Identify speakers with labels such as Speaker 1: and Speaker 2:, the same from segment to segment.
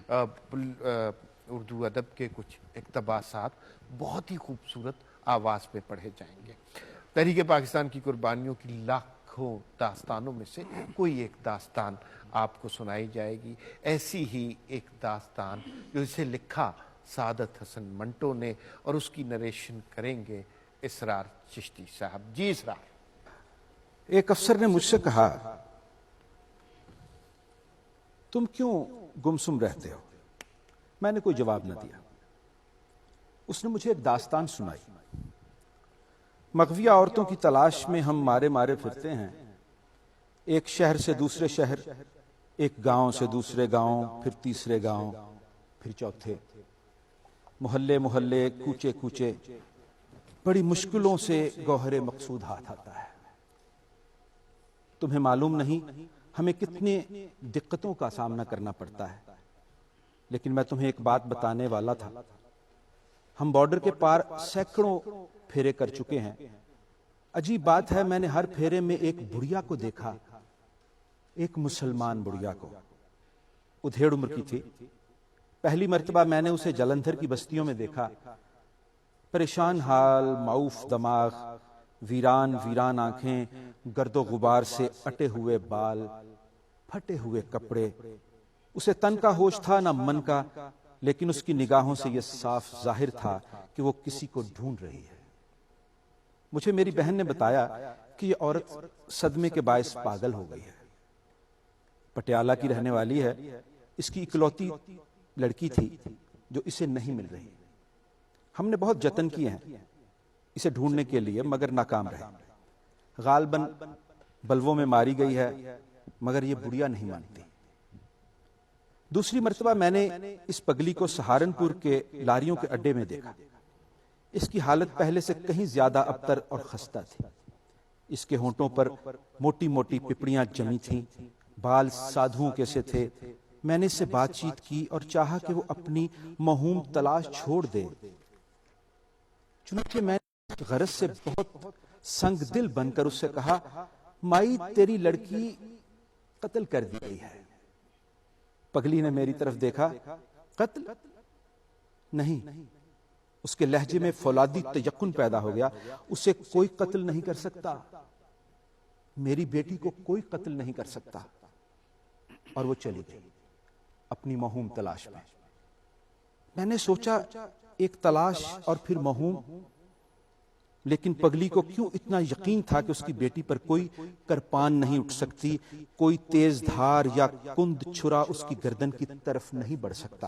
Speaker 1: اردو ادب کے کچھ اقتباسات بہت ہی خوبصورت آواز پہ پڑھے جائیں گے۔ تحریک پاکستان کی قربانیوں کی لاکھوں داستانوں میں سے کوئی ایک داستان آپ کو سنائی جائے گی، ایسی ہی ایک داستان جو اسے لکھا سعادت حسن منٹو نے، اور اس کی نریشن کریں گے اسرار چشتی صاحب۔ جی اسرار۔
Speaker 2: ایک افسر نے مجھ سے کہا، تم کیوں گمسم رہتے ہو؟ میں نے کوئی جواب نہ دیا۔ اس نے مجھے ایک داستان سنائی۔ مغویہ عورتوں کی تلاش میں ہم مارے مارے پھرتے ہیں، ایک شہر سے دوسرے شہر، ایک گاؤں سے دوسرے گاؤں، پھر تیسرے گاؤں، پھر چوتھے، محلے محلے، کوچے کوچے، بڑی مشکلوں سے گوہر مقصود ہاتھ آتا ہے۔ تمہیں معلوم نہیں ہمیں کتنی دقتوں کا سامنا کرنا پڑتا ہے، لیکن میں تمہیں ایک بات بتانے والا تھا۔ ہم بارڈر کے پار سینکڑوں پھیرے کر چکے ہیں۔ عجیب بات ہے، میں نے ہر پھیرے میں ایک بڑھیا کو دیکھا، ایک مسلمان بڑھیا کو۔ ادھیڑ عمر کی تھی۔ پہلی مرتبہ میں نے اسے جلندھر کی بستیوں میں دیکھا، پریشان حال، معوف دماغ، ویران ویران آنکھیں، گرد و غبار سے اٹے ہوئے بال، پھٹے ہوئے کپڑے۔ اسے تن کا ہوش تھا نہ من کا، لیکن اس کی نگاہوں سے یہ صاف ظاہر تھا کہ وہ کسی کو ڈھونڈ رہی ہے۔ مجھے میری بہن نے بتایا کہ یہ عورت صدمے کے باعث پاگل ہو گئی ہے۔ پٹیالہ کی رہنے والی ہے، اس کی اکلوتی لڑکی تھی جو اسے نہیں مل رہی۔ ہم نے بہت جتن کیے ہیں اسے ڈھونڈنے کے لیے، مگر ناکام رہے۔ غالباً بلووں میں ماری گئی ہے، مگر یہ بڑھیا نہیں مانتی۔ دوسری مرتبہ میں نے اس پگلی کو سہارنپور کے لاریوں کے اڈے میں دیکھا۔ اس کی حالت پہلے سے کہیں زیادہ ابتر اور خستہ تھی۔ اس کے ہونٹوں پر موٹی موٹی پپڑیاں جمی تھیں، بال سادھوؤں کے سے تھے۔ میں نے اس سے بات چیت کی اور چاہا کہ وہ اپنی موہوم تلاش چھوڑ دے، چنانچہ میں نے غرض سے بہت سنگ دل بن کر اس سے کہا، مائی تیری لڑکی قتل کر دی گئی ہے۔ پگلی نے میری طرف دیکھا۔ قتل؟ نہیں۔ اس کے لہجے میں فولادی تیقن پیدا ہو گیا۔ اسے کوئی قتل نہیں کر سکتا، میری بیٹی کو کوئی قتل نہیں کر سکتا۔ اور وہ چلی گئی اپنی موہوم تلاش میں۔ میں نے سوچا، ایک تلاش اور پھر موہوم، لیکن پگلی کو کیوں اتنا یقین تھا کہ اس کی بیٹی پر کوئی کرپان نہیں اٹھ سکتی، کوئی تیز دھار یا کند چھرا اس کی گردن کی طرف نہیں بڑھ سکتا؟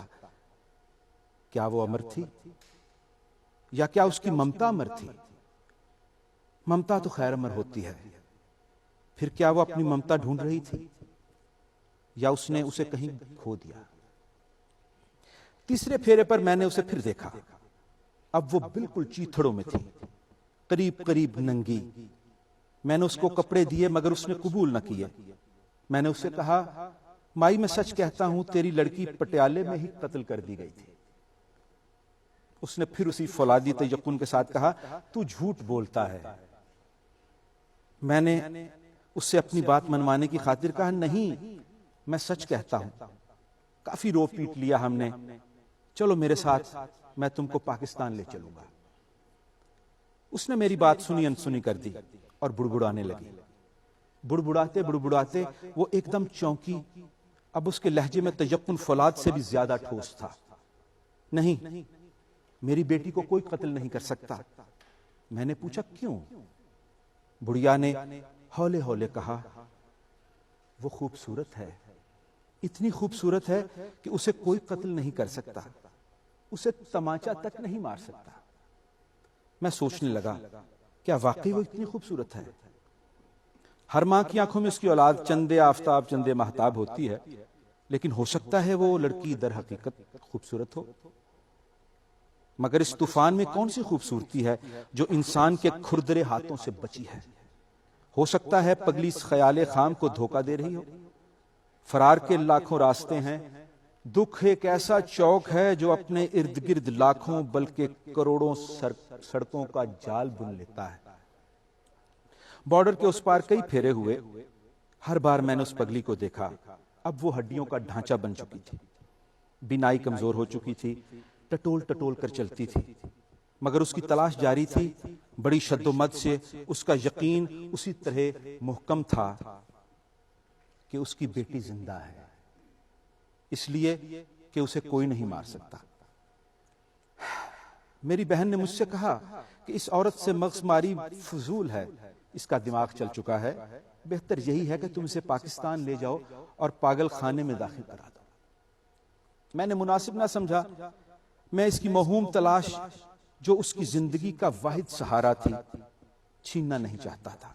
Speaker 2: کیا وہ امر تھی یا کیا اس کی ممتا امر تھی؟ ممتا تو خیر امر ہوتی ہے۔ پھر کیا وہ اپنی ممتا ڈھونڈ رہی تھی یا اس نے اسے کہیں کھو دیا؟ تیسرے پھیرے پر میں نے اسے پھر دیکھا۔ اب وہ بالکل چیتھڑوں میں تھی، قریب قریب ننگی۔ میں نے اس کو کپڑے دیے مگر اس نے قبول نہ کیے۔ میں نے اسے کہا، مائی میں سچ کہتا ہوں تیری لڑکی پٹیالے میں ہی قتل کر دی گئی تھی۔ اس نے پھر اسی فولادی تیقن کے ساتھ کہا، تو جھوٹ بولتا ہے۔ میں نے اس سے اپنی بات منوانے کی خاطر کہا، نہیں میں سچ کہتا ہوں۔ کافی رو پیٹ لیا ہم نے۔ چلو میرے ساتھ، میں تم کو پاکستان لے چلوں گا۔ اس نے میری بات سنی انسنی کر دی اور بڑبڑانے لگی۔ بڑبڑاتے بڑبڑاتے وہ ایک دم چونکی۔ اب اس کے لہجے میں تیقن فولاد سے بھی زیادہ ٹھوس تھا۔ نہیں، میری بیٹی کو کوئی قتل نہیں کر سکتا۔ میں نے پوچھا، کیوں؟ بڑھیا نے ہولے ہولے کہا، وہ خوبصورت ہے، اتنی خوبصورت ہے کہ اسے کوئی قتل نہیں کر سکتا، اسے تماچا تک نہیں مار سکتا۔ میں سوچنے لگا، کیا واقعی وہ اتنی خوبصورت ہے؟ ہر ماں کی آنکھوں میں اس کی اولاد چندے آفتاب چندے مہتاب ہوتی ہے، لیکن ہو سکتا ہے وہ لڑکی در حقیقت خوبصورت ہو۔ مگر اس طوفان میں کون سی خوبصورتی ہے جو انسان کے کھردرے ہاتھوں سے بچی ہے؟ ہو سکتا ہے پگلی اس خیال خام کو دھوکہ دے رہی ہو۔ فرار کے لاکھوں راستے ہیں، دکھ ایک ایسا چوک ہے جو اپنے ارد گرد لاکھوں بلکہ کروڑوں سڑکوں کا جال بن لیتا ہے۔ بارڈر کے اس پار کئی پھیرے ہوئے، ہر بار میں نے اس پگلی کو دیکھا۔ اب وہ ہڈیوں کا ڈھانچہ بن چکی تھی، بینائی کمزور ہو چکی تھی، ٹٹول ٹٹول کر چلتی تھی، مگر اس کی تلاش جاری تھی۔ بڑی شد و مد سے اس کا یقین اسی طرح محکم تھا کہ اس کی بیٹی زندہ ہے، اس لیے کہ اسے کوئی نہیں مار سکتا۔ میری بہن نے مجھ سے کہا کہ اس عورت سے مغز ماری فضول ہے، اس کا دماغ چل چکا ہے، بہتر یہی ہے کہ تم اسے پاکستان لے جاؤ اور پاگل خانے میں داخل کرا دو۔ میں نے مناسب نہ سمجھا، میں اس کی موہوم تلاش جو اس کی زندگی کا واحد سہارا تھی چھیننا نہیں چاہتا تھا۔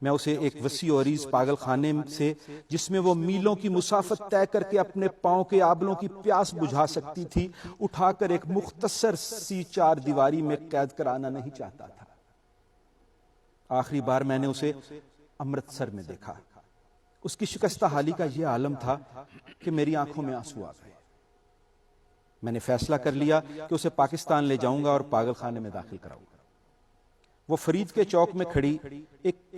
Speaker 2: میں اسے ایک وسیع و عریض پاگل خانے سے، جس میں وہ میلوں کی مسافت طے کر کے اپنے پاؤں کے آبلوں کی پیاس بجھا سکتی تھی، اٹھا کر ایک مختصر سی چار دیواری میں قید کرانا نہیں چاہتا تھا۔ آخری بار میں نے اسے امرتسر میں دیکھا۔ اس کی شکستہ حالی کا یہ عالم تھا کہ میری آنکھوں میں آنسو آ گئے۔ میں نے فیصلہ کر لیا کہ اسے پاکستان لے جاؤں گا اور پاگل خانے میں داخل کراؤں گا۔ وہ فرید کے چوک میں کھڑی ایک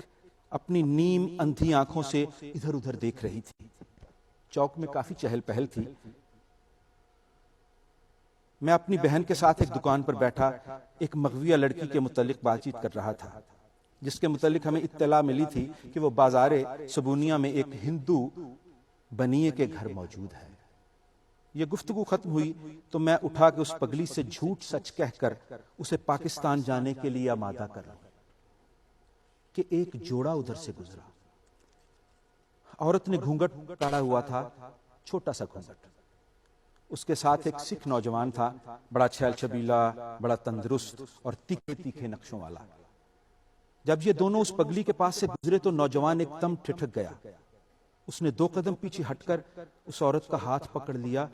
Speaker 2: اپنی نیم اندھی آنکھوں سے ادھر ادھر دیکھ رہی تھی۔ چوک میں کافی چہل پہل تھی۔ میں اپنی بہن کے ساتھ ایک دکان پر بیٹھا ایک مغویہ لڑکی کے متعلق بات چیت کر رہا تھا، جس کے متعلق ہمیں اطلاع ملی تھی کہ وہ بازار سبونیا میں ایک ہندو بنیے کے گھر موجود ہے۔ یہ گفتگو ختم ہوئی تو میں اٹھا کے اس پگلی سے جھوٹ سچ کہہ کر اسے پاکستان جانے کے لیے آمادہ کر لوں کہ ایک جوڑا ادھر سے گزرا۔ عورت نے گھونگھٹ ٹاڑا ہوا تھا، چھوٹا سا گھونگھٹ۔ اس کے ساتھ ایک سکھ نوجوان تھا، بڑا چھیل چھبیلا، بڑا تندرست اور تیکھے تیکھے نقشوں والا۔ جب یہ دونوں اس پگلی کے پاس سے گزرے تو نوجوان ایک دم ٹھٹک گیا۔ اس نے 2 قدم پیچھے ہٹ کر اس عورت کا ہاتھ پکڑ لیا،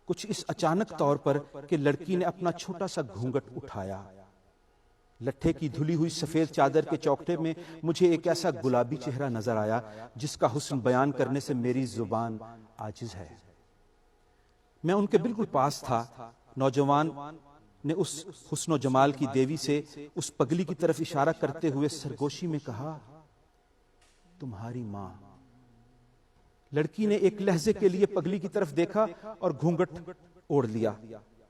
Speaker 2: کچھ اس اچانک طور پر کہ لڑکی نے اپنا چھوٹا سا گھونگھٹ اٹھایا۔ لٹھے کی دھلی ہوئی سفید چادر کے چوکٹے میں مجھے ایک ایسا گلابی چہرہ نظر آیا جس کا حسن بیان کرنے سے میری زبان عاجز ہے۔ میں ان کے بالکل پاس تھا۔ نوجوان نے اس حسن و جمال کی دیوی سے اس پگلی کی طرف اشارہ کرتے ہوئے سرگوشی میں کہا، تمہاری ماں۔ لڑکی نے ایک لہجے کے لیے پگلی کی طرف دیکھا اور گھونگھٹ اوڑھ لیا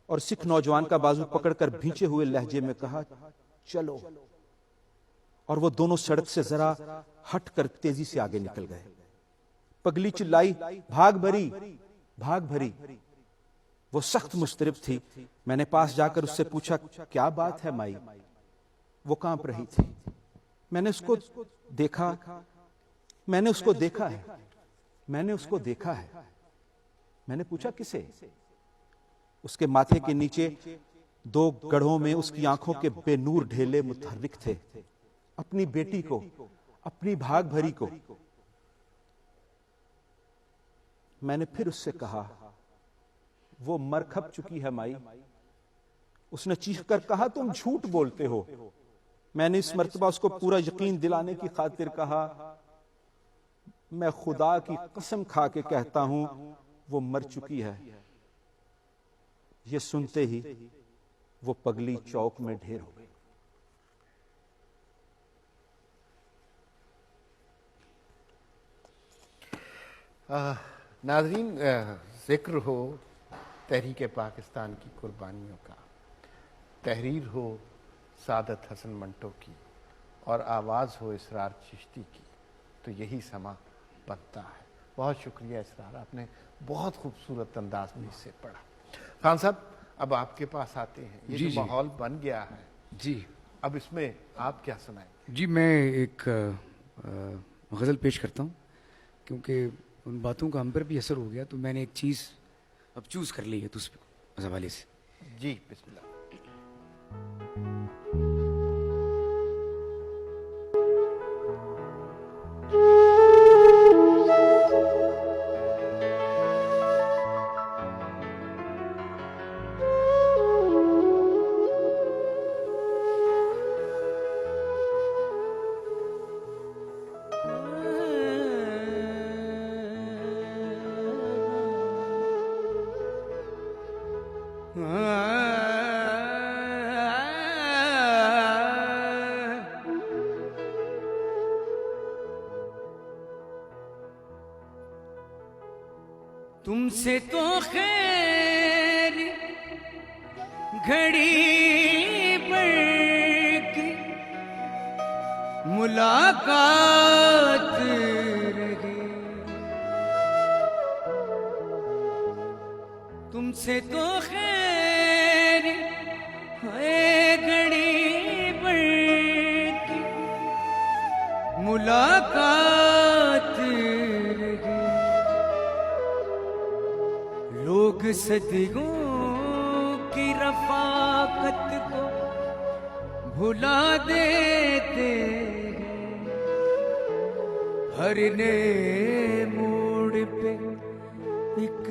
Speaker 2: اور سکھ نوجوان کا بازو پکڑ کر بھینچے ہوئے لہجے میں کہا، چلو۔ اور وہ دونوں سڑک سے ذرا ہٹ کر تیزی سے آگے نکل گئے۔ پگلی چلائی، بھاگ بھری، بھاگ بھری۔ وہ سخت مضطرب تھی۔ میں نے پاس جا کر اس سے پوچھا، کیا بات ہے مائی؟ وہ کانپ رہی تھی۔ میں نے اس کو دیکھا ہے۔ میں نے اس کو دیکھا ہے۔ میں نے پوچھا، کسے؟ اس کے ماتھے کے نیچے 2 گڑھوں میں اس کی آنکھوں کے بے نور ڈھیلے متحرک تھے۔ اپنی بیٹی کو، اپنی بھاگ بھری کو۔ میں نے پھر اس سے کہا، وہ مر کھپ چکی ہے مائی۔ اس نے چیخ کر کہا، تم جھوٹ بولتے ہو۔ میں نے اس مرتبہ اس کو پورا یقین دلانے کی خاطر کہا، میں خدا کی قسم کھا کے کہتا ہوں وہ مر چکی ہے۔ یہ سنتے ہی وہ پگلی چوک میں ڈھیر ہو گئی۔
Speaker 1: ناظرین، ذکر ہو تحریک پاکستان کی قربانیوں کا، تحریر ہو سعادت حسن منٹو کی، اور آواز ہو اسرار چشتی کی، تو یہی سما بنتا ہے۔ بہت شکریہ اسرار، آپ نے بہت خوبصورت انداز میں اسے پڑھا۔ خان صاحب، اب آپ کے پاس آتے ہیں۔ یہ جو ماحول بن گیا ہے
Speaker 3: جی،
Speaker 1: اب اس میں آپ کیا سنائیں؟
Speaker 3: جی میں ایک غزل پیش کرتا ہوں، کیونکہ ان باتوں کا ہم پر بھی اثر ہو گیا، تو میں نے ایک چیز اب چوز کر لی ہے تو اس حوالے سے۔
Speaker 1: جی بسم اللہ۔
Speaker 3: تم سے تو خیر گھڑی پر کی ملاقات رہی، تم سے تو خیر ہے گھڑی پر کی ملاقات رہی، لوگ صدیوں کی رفاقت کو بھلا دیتے ہیں، ہر نئے موڑ پہ ایک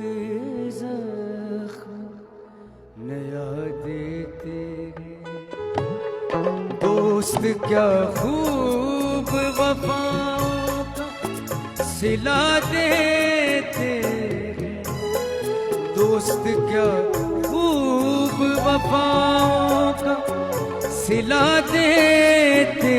Speaker 3: زخم نیا دیتے ہیں، دوست کیا خوب وفاؤں کا صلہ دیتے ہیں، دوست کیا خوب وفاؤں کا صلہ دیتے